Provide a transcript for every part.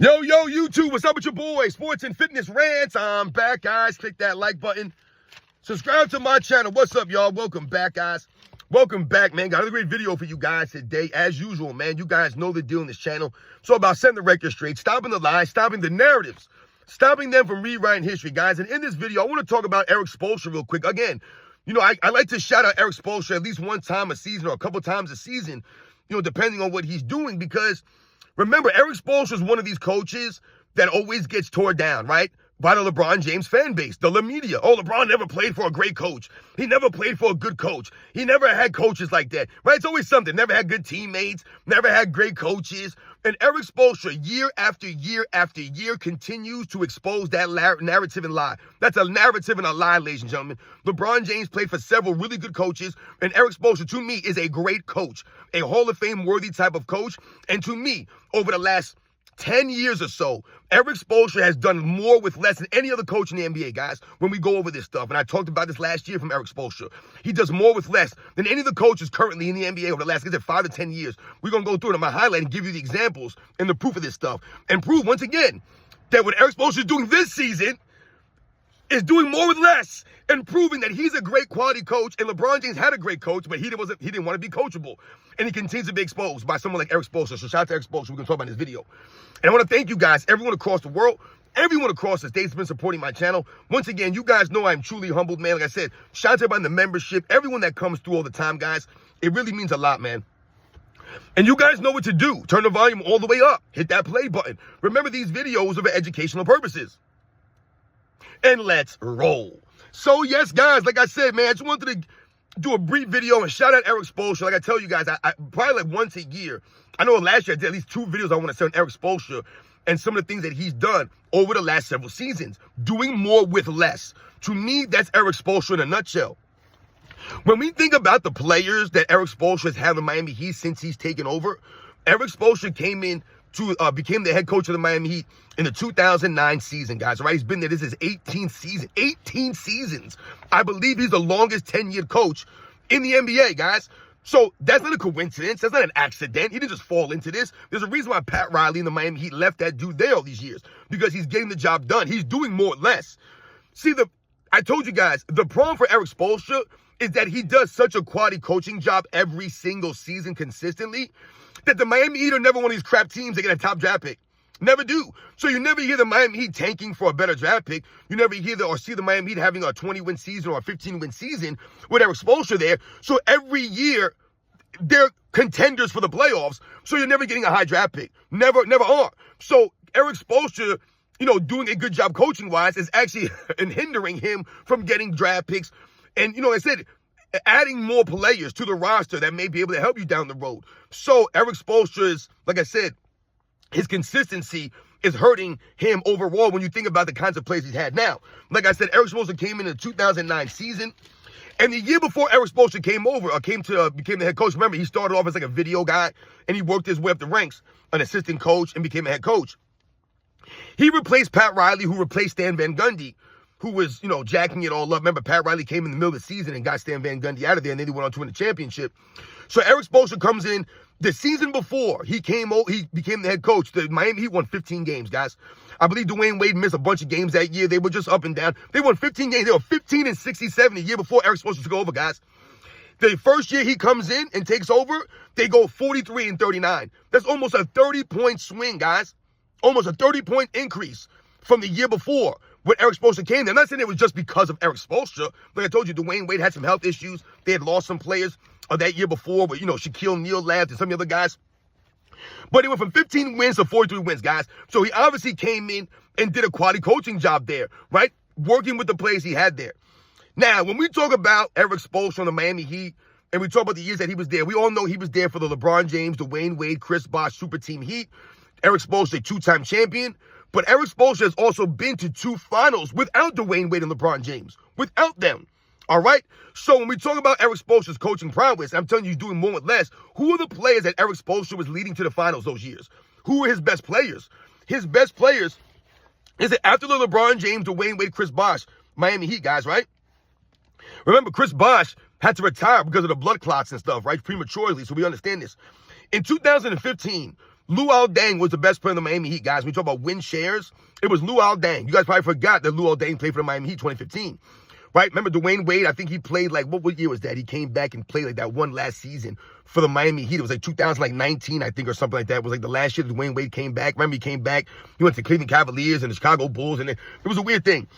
Yo, YouTube, what's up with your boy? Sports and Fitness Rants. I'm back, guys. Click that like button. Subscribe to my channel. What's up, y'all? Welcome back, guys. Welcome back, man. Got another great video for you guys today. As usual, man, you guys know the deal in this channel. So about setting the record straight, stopping the lies, stopping the narratives, stopping them from rewriting history, guys. And in this video, I want to talk about Erik Spoelstra real quick. Again, you know, I like to shout out Erik Spoelstra at least one time a season or a couple times a season, you know, depending on what he's doing, because remember, Erik Spoelstra is one of these coaches that always gets torn down, right? By the LeBron James fan base, the media. Oh, LeBron never played for a great coach. He never played for a good coach. He never had coaches like that, right? It's always something. Never had good teammates, never had great coaches. And Erik Spoelstra, year after year after year, continues to expose that narrative and lie. That's a narrative and a lie, ladies and gentlemen. LeBron James played for several really good coaches, and Erik Spoelstra, to me, is a great coach, a Hall of Fame worthy type of coach. And to me, over the last 10 years or so, Erik Spoelstra has done more with less than any other coach in the NBA, guys, when we go over this stuff. And I talked about this last year from Erik Spoelstra. He does more with less than any of the coaches currently in the NBA over the last, 5 to 10 years. We're going to go through it in my highlight and give you the examples and the proof of this stuff. And prove, once again, that what Erik Spoelstra is doing this season is doing more with less, and proving that he's a great quality coach. And LeBron James had a great coach, but he didn't want to be coachable. And he continues to be exposed by someone like Erik Spoelstra. So shout out to Erik Spoelstra. We're going to talk about this video. And I want to thank you guys, everyone across the world, everyone across the states has been supporting my channel. Once again, you guys know I'm truly humbled, man. Like I said, shout out to everybody in the membership, everyone that comes through all the time, guys. It really means a lot, man. And you guys know what to do. Turn the volume all the way up. Hit that play button. Remember, these videos are for educational purposes. And let's roll. So yes, guys, like I said, man, I just wanted to do a brief video and shout out Erik Spoelstra. Like I tell you guys, I probably like once a year. I know last year I did at least 2 videos I want to say on Erik Spoelstra and some of the things that he's done over the last several seasons. Doing more with less. To me, that's Erik Spoelstra in a nutshell. When we think about the players that Erik Spoelstra has had in Miami Heat since he's taken over, Erik Spoelstra came in to became the head coach of the Miami Heat in the 2009 season, guys. All right, he's been there. This is 18th season. 18 seasons. I believe he's the longest tenured coach in the NBA, guys. So that's not a coincidence. That's not an accident. He didn't just fall into this. There's a reason why Pat Riley and the Miami Heat left that dude there all these years, because he's getting the job done. He's doing more or less. See, I told you guys, the problem for Erik Spoelstra is that he does such a quality coaching job every single season consistently that the Miami Heat are never one of these crap teams that get a top draft pick. Never do. So you never hear the Miami Heat tanking for a better draft pick. You never hear or see the Miami Heat having a 20-win season or a 15-win season with Erik Spoelstra there. So every year, they're contenders for the playoffs. So you're never getting a high draft pick. Never are. So Erik Spoelstra, you know, doing a good job coaching-wise is actually hindering him from getting draft picks. And, you know, like I said, adding more players to the roster that may be able to help you down the road. So Erik Spoelstra is, like I said, his consistency is hurting him overall when you think about the kinds of plays he's had. Now, like I said, Erik Spoelstra came in the 2009 season. And the year before Erik Spoelstra came over, became the head coach, remember, he started off as like a video guy, and he worked his way up the ranks, an assistant coach, and became a head coach. He replaced Pat Riley, who replaced Stan Van Gundy, who was, you know, jacking it all up. Remember, Pat Riley came in the middle of the season and got Stan Van Gundy out of there, and then he went on to win the championship. So Erik Spoelstra comes in the season before he became the head coach. The Miami Heat won 15 games, guys. I believe Dwayne Wade missed a bunch of games that year. They were just up and down. They won 15 games. They were 15-67 the year before Erik Spoelstra took over, guys. The first year he comes in and takes over, they go 43-39. That's almost a 30-point swing, guys. Almost a 30-point increase from the year before when Erik Spoelstra came there. I'm not saying it was just because of Erik Spoelstra. Like I told you, Dwayne Wade had some health issues. They had lost some players that year before, but, you know, Shaquille O'Neal left and some of the other guys. But it went from 15 wins to 43 wins, guys. So he obviously came in and did a quality coaching job there, right? Working with the players he had there. Now, when we talk about Erik Spoelstra on the Miami Heat, and we talk about the years that he was there, we all know he was there for the LeBron James, Dwayne Wade, Chris Bosh Super Team Heat. Erik Spoelstra, a 2-time champion. But Erik Spoelstra has also been to 2 finals without Dwayne Wade and LeBron James. Without them. All right? So when we talk about Erik Spoelstra's coaching prowess, I'm telling you he's doing more with less. Who are the players that Erik Spoelstra was leading to the finals those years? Who were his best players? His best players is after the LeBron James, Dwayne Wade, Chris Bosh, Miami Heat guys, right? Remember, Chris Bosh had to retire because of the blood clots and stuff, right? Prematurely, so we understand this. In 2015, Luol Deng was the best player in the Miami Heat, guys. When we talk about win shares, it was Luol Deng. You guys probably forgot that Luol Deng played for the Miami Heat 2015. Right? Remember Dwayne Wade? I think he played like, what year was that? He came back and played like that one last season for the Miami Heat. It was like 2019, I think, or something like that. It was like the last year that Dwayne Wade came back. Remember, he came back. He went to Cleveland Cavaliers and the Chicago Bulls, and it was a weird thing.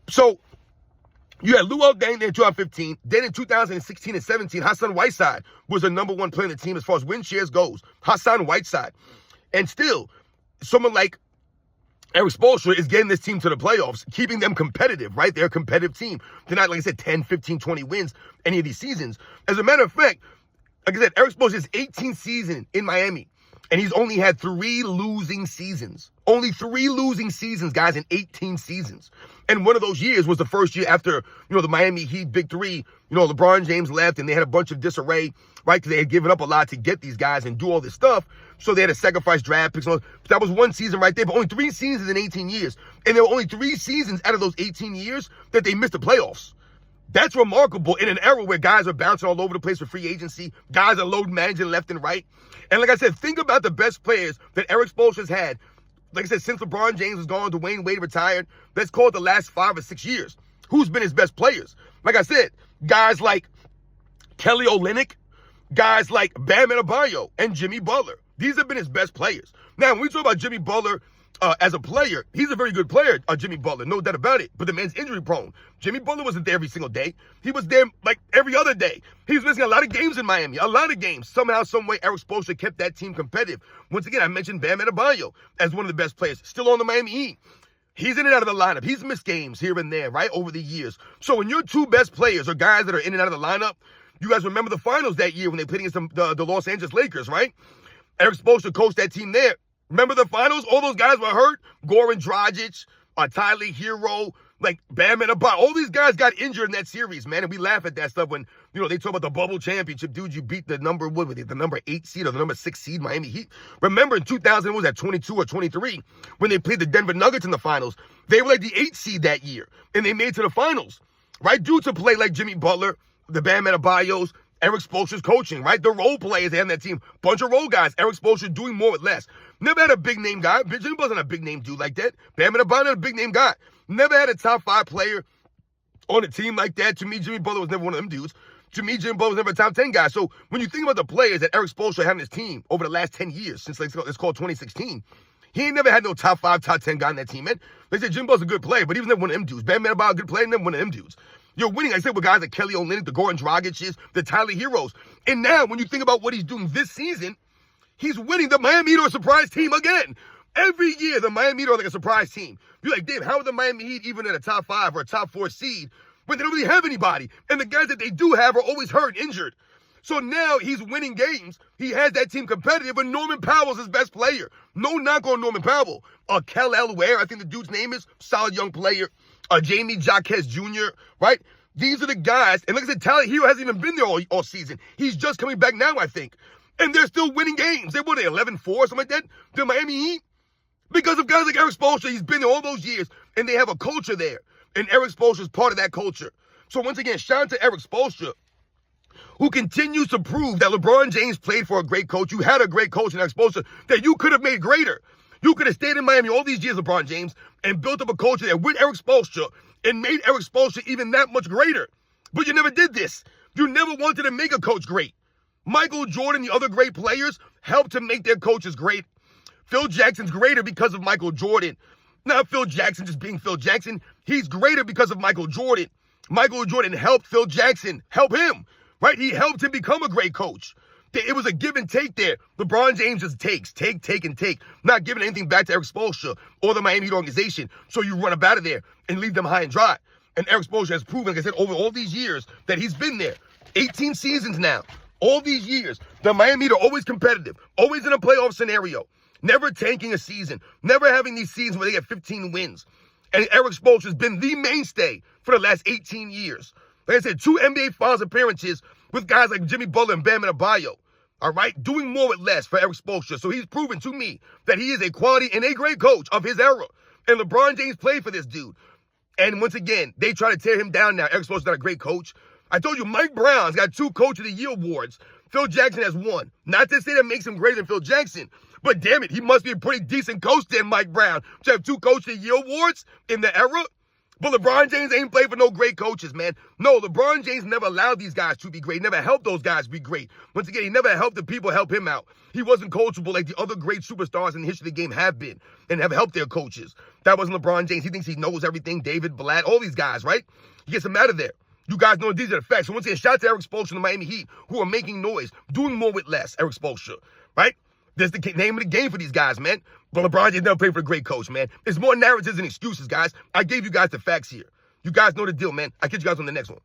So you had Luol Deng there in 2015. Then in 2016 and 17, Hassan Whiteside was the number one player in the team as far as win shares goes. Hassan Whiteside. And still, someone like Erik Spoelstra is getting this team to the playoffs, keeping them competitive, right? They're a competitive team. They're not, like I said, 10, 15, 20 wins any of these seasons. As a matter of fact, like I said, Erik Spoelstra's 18th season in Miami, and he's only had 3 losing seasons. Only 3 losing seasons, guys, in 18 seasons. And one of those years was the first year after, the Miami Heat Big Three. LeBron James left, and they had a bunch of disarray, right? Because they had given up a lot to get these guys and do all this stuff. So they had to sacrifice draft picks. That was one season right there, but only 3 seasons in 18 years. And there were only 3 seasons out of those 18 years that they missed the playoffs. That's remarkable in an era where guys are bouncing all over the place for free agency. Guys are load managing left and right. And like I said, think about the best players that Erik Spoelstra's had. Like I said, since LeBron James was gone, Dwayne Wade retired, let's call it the last 5 or 6 years. Who's been his best players? Like I said, guys like Kelly Olynyk, guys like Bam Adebayo, and Jimmy Butler. These have been his best players. Now, when we talk about Jimmy Butler as a player, he's a very good player, Jimmy Butler, no doubt about it. But the man's injury prone. Jimmy Butler wasn't there every single day. He was there like every other day. He was missing a lot of games in Miami, a lot of games. Somehow, some way, Erik Spoelstra kept that team competitive. Once again, I mentioned Bam Adebayo as one of the best players, still on the Miami Heat. He's in and out of the lineup. He's missed games here and there, right, over the years. So when your 2 best players are guys that are in and out of the lineup, you guys remember the finals that year when they played against the Los Angeles Lakers, right? Erik Spoelstra coached that team there. Remember the finals? All those guys were hurt. Goran Dragic, Tyler Hero, like Bam Adebayo. All these guys got injured in that series, man. And we laugh at that stuff when, they talk about the bubble championship. Dude, you beat the number 8 seed or the number 6 seed Miami Heat. Remember in 2000, what was that, 22 or 23, when they played the Denver Nuggets in the finals. They were like the 8 seed that year, and they made it to the finals, right? Due to play like Jimmy Butler, the Bam Adebayos, Erik Spoelstra's coaching, right? The role players they have in that team. Bunch of role guys. Erik Spoelstra doing more with less. Never had a big name guy. Jimmy wasn't a big name dude like that. Bam Adebayo not a big name guy. Never had a top 5 player on a team like that. To me, Jimmy Butler was never one of them dudes. To me, Jimmy Butler was never a top 10 guy. So when you think about the players that Erik Spoelstra had on his team over the last 10 years, since let's call 2016, he ain't never had no top 5, top 10 guy on that team, man. They said Jimmy Butler's a good player, but he was never one of them dudes. Bam Adebayo a good player, never one of them dudes. You're winning, like I said, with guys like Kelly Olynyk, the Goran Dragic's, the Tyler Heroes. And now, when you think about what he's doing this season, he's winning. The Miami Heat are a surprise team again. Every year, the Miami Heat are like a surprise team. You're like, Dave, how are the Miami Heat even in a top 5 or a top 4 seed when they don't really have anybody? And the guys that they do have are always hurt, injured. So now he's winning games. He has that team competitive, and Norman Powell's his best player. No knock on Norman Powell. Kel Ware, I think the dude's name is, solid young player. Jamie Jaquez Jr., right? These are the guys. And like I said, Tyler Hero hasn't even been there all season. He's just coming back now, I think. And they're still winning games. They were 11-4, something like that. The Miami Heat. Because of guys like Erik Spoelstra, he's been there all those years. And they have a culture there. And Erik Spoelstra is part of that culture. So once again, shout out to Erik Spoelstra, who continues to prove that LeBron James played for a great coach. You had a great coach in Erik Spoelstra that you could have made greater. You could have stayed in Miami all these years, LeBron James, and built up a culture there with Erik Spoelstra and made Erik Spoelstra even that much greater. But you never did this. You never wanted to make a coach great. Michael Jordan, the other great players, helped to make their coaches great. Phil Jackson's greater because of Michael Jordan. Not Phil Jackson just being Phil Jackson. He's greater because of Michael Jordan. Michael Jordan helped Phil Jackson help him, right? He helped him become a great coach. It was a give and take there. LeBron James just takes, take, and take. Not giving anything back to Erik Spoelstra or the Miami Heat organization. So you run up out of there and leave them high and dry. And Erik Spoelstra has proven, like I said, over all these years that he's been there. 18 seasons now. All these years, the Miami Heat are always competitive. Always in a playoff scenario. Never tanking a season. Never having these seasons where they get 15 wins. And Erik Spoelstra has been the mainstay for the last 18 years. Like I said, 2 NBA Finals appearances with guys like Jimmy Butler and Bam Adebayo. All right? Doing more with less for Erik Spoelstra. So he's proven to me that he is a quality and a great coach of his era. And LeBron James played for this dude. And once again, they try to tear him down now. Erik Spoelstra's not a great coach. I told you, Mike Brown's got 2 Coach of the Year awards. Phil Jackson has 1. Not to say that makes him greater than Phil Jackson, But damn it, he must be a pretty decent coach then, Mike Brown, to have 2 Coach of the Year awards in the era. But LeBron James ain't played for no great coaches, man. No, LeBron James never allowed these guys to be great. Never helped those guys be great. Once again, he never helped the people help him out. He wasn't coachable like the other great superstars in the history of the game have been and have helped their coaches. That wasn't LeBron James. He thinks he knows everything. David Blatt, all these guys, right? He gets them out of there. You guys know these are the facts. So once again, shout out to Erik Spoelstra and the Miami Heat, who are making noise, doing more with less. Erik Spoelstra, right? That's the name of the game for these guys, man. But LeBron James never played for a great coach, man. It's more narratives than excuses, guys. I gave you guys the facts here. You guys know the deal, man. I'll catch you guys on the next one.